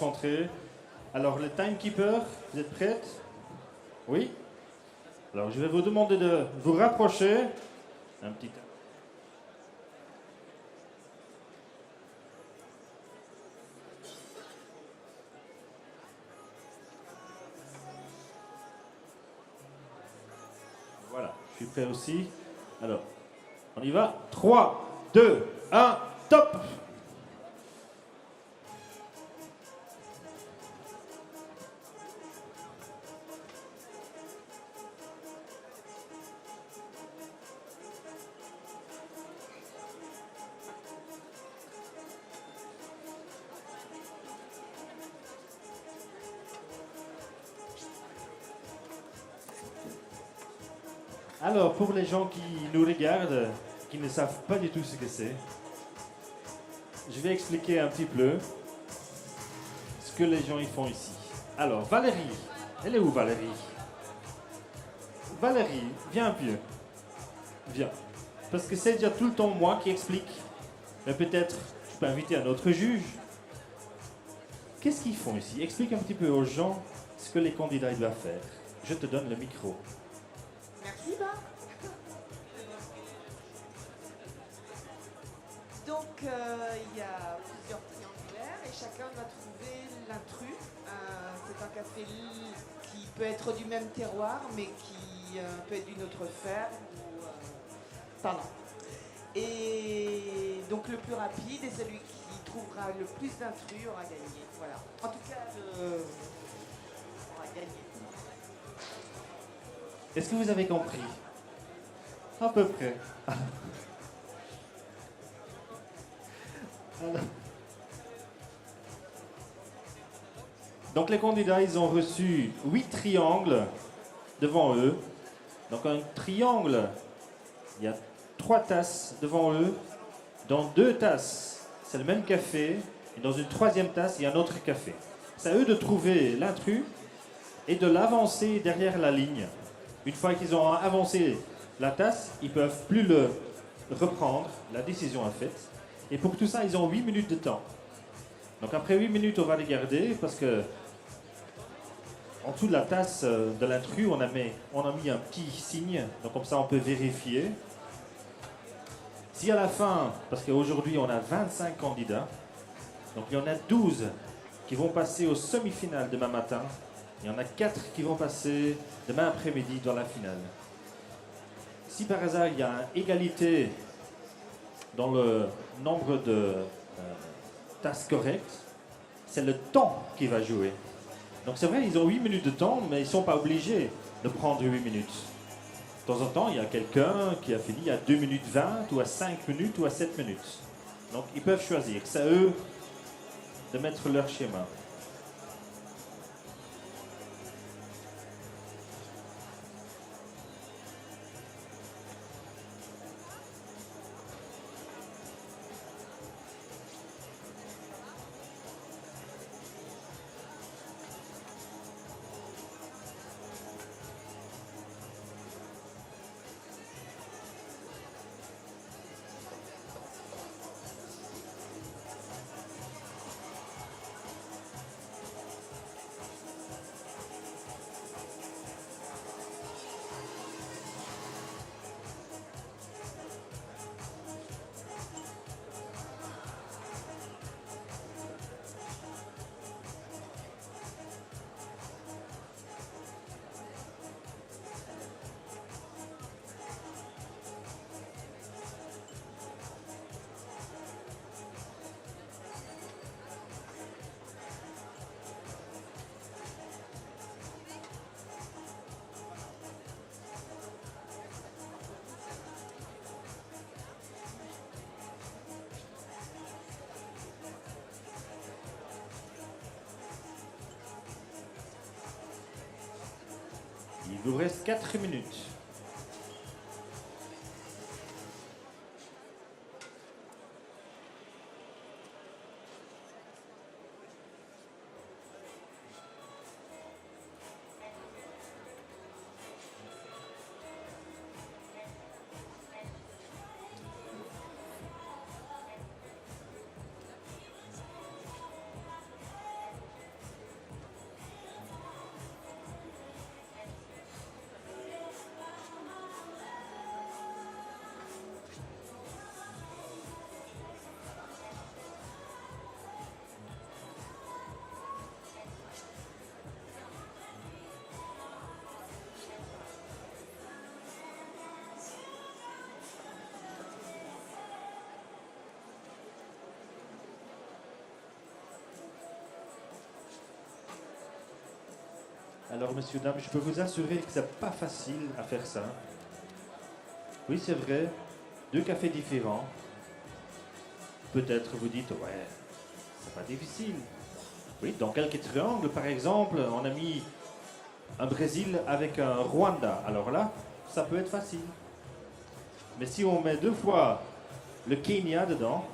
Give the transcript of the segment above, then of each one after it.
concentrés. Alors, le timekeeper, vous êtes prête? Oui? Alors, je vais vous demander de vous rapprocher. Un petit... Voilà, je suis prêt aussi. Alors, on y va. 3, 2, 1, top! Alors, pour les gens qui nous regardent, qui ne savent pas du tout ce que c'est, je vais expliquer un petit peu ce que les gens y font ici. Alors, Valérie, elle est où Valérie? Valérie, viens un peu. Viens. Parce que c'est déjà tout le temps moi qui explique. Mais peut-être je peux inviter un autre juge. Qu'est-ce qu'ils font ici? Explique un petit peu aux gens ce que les candidats doivent faire. Je te donne le micro. Merci, Marc. Donc, il y a plusieurs triangulaires et chacun va trouver l'intrus. C'est un café qui peut être du même terroir, mais qui peut être d'une autre ferme. Pardon. Et donc, le plus rapide et celui qui trouvera le plus d'intrus aura gagné. Voilà. En tout cas, aura gagné. Est-ce que vous avez compris? À peu près. Donc les candidats, ils ont reçu 8 triangles devant eux. Donc un triangle, il y a 3 tasses devant eux. Dans 2 tasses, c'est le même café. Et dans une 3e tasse, il y a un autre café. C'est à eux de trouver l'intrus et de l'avancer derrière la ligne. Une fois qu'ils ont avancé la tasse, ils ne peuvent plus le reprendre. La décision est faite. Et pour tout ça, ils ont 8 minutes de temps. Donc après 8 minutes, on va les garder parce que en dessous de la tasse de l'intrus, on a mis un petit signe. Donc comme ça, on peut vérifier. Si à la fin, parce qu'aujourd'hui, on a 25 candidats, donc il y en a 12 qui vont passer aux semi-finales demain matin. Il y en a 4 qui vont passer demain après-midi dans la finale. Si par hasard il y a une égalité dans le nombre de tasses correctes, c'est le temps qui va jouer. Donc c'est vrai, ils ont 8 minutes de temps, mais ils ne sont pas obligés de prendre 8 minutes. De temps en temps, il y a quelqu'un qui a fini à 2 minutes 20, ou à 5 minutes, ou à 7 minutes. Donc ils peuvent choisir. C'est à eux de mettre leur schéma. Il vous reste 4 minutes. Alors, messieurs, dames, je peux vous assurer que c'est pas facile à faire ça. Oui, c'est vrai, 2 cafés différents. Peut-être vous dites, ouais, c'est pas difficile. Oui, dans quelques triangles, par exemple, on a mis un Brésil avec un Rwanda. Alors là, ça peut être facile. Mais si on met 2 fois le Kenya dedans,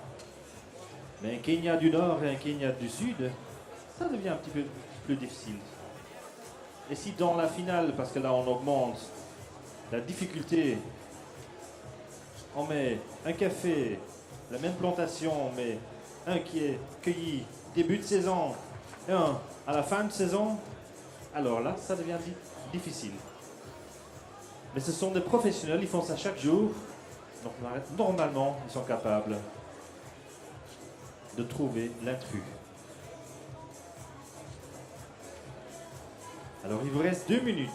mais un Kenya du Nord et un Kenya du Sud, ça devient un petit peu plus difficile. Et si dans la finale, parce que là on augmente la difficulté, on met un café, la même plantation, mais un qui est cueilli début de saison et un à la fin de saison, alors là, ça devient difficile. Mais ce sont des professionnels, ils font ça chaque jour. Donc normalement, ils sont capables de trouver l'intrus. Alors il vous reste 2 minutes.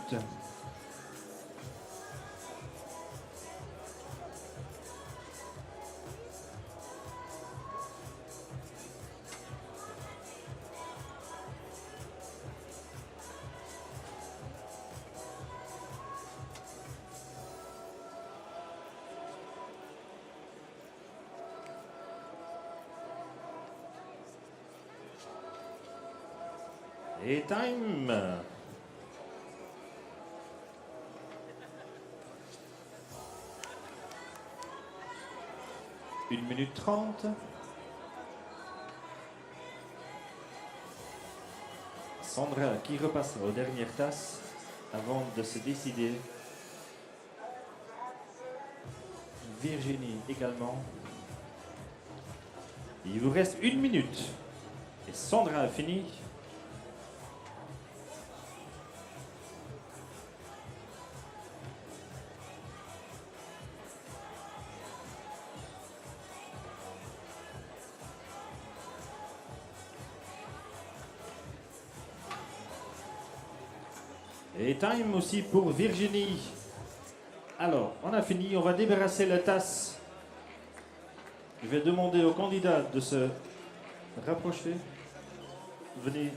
Et time. Une minute 30. Sandra qui repasse aux dernières tasses avant de se décider. Virginie également. Il vous reste 1 minute. Et Sandra a fini. Et time aussi pour Virginie. Alors, on a fini, on va débarrasser la tasse. Je vais demander aux candidats de se rapprocher. Venez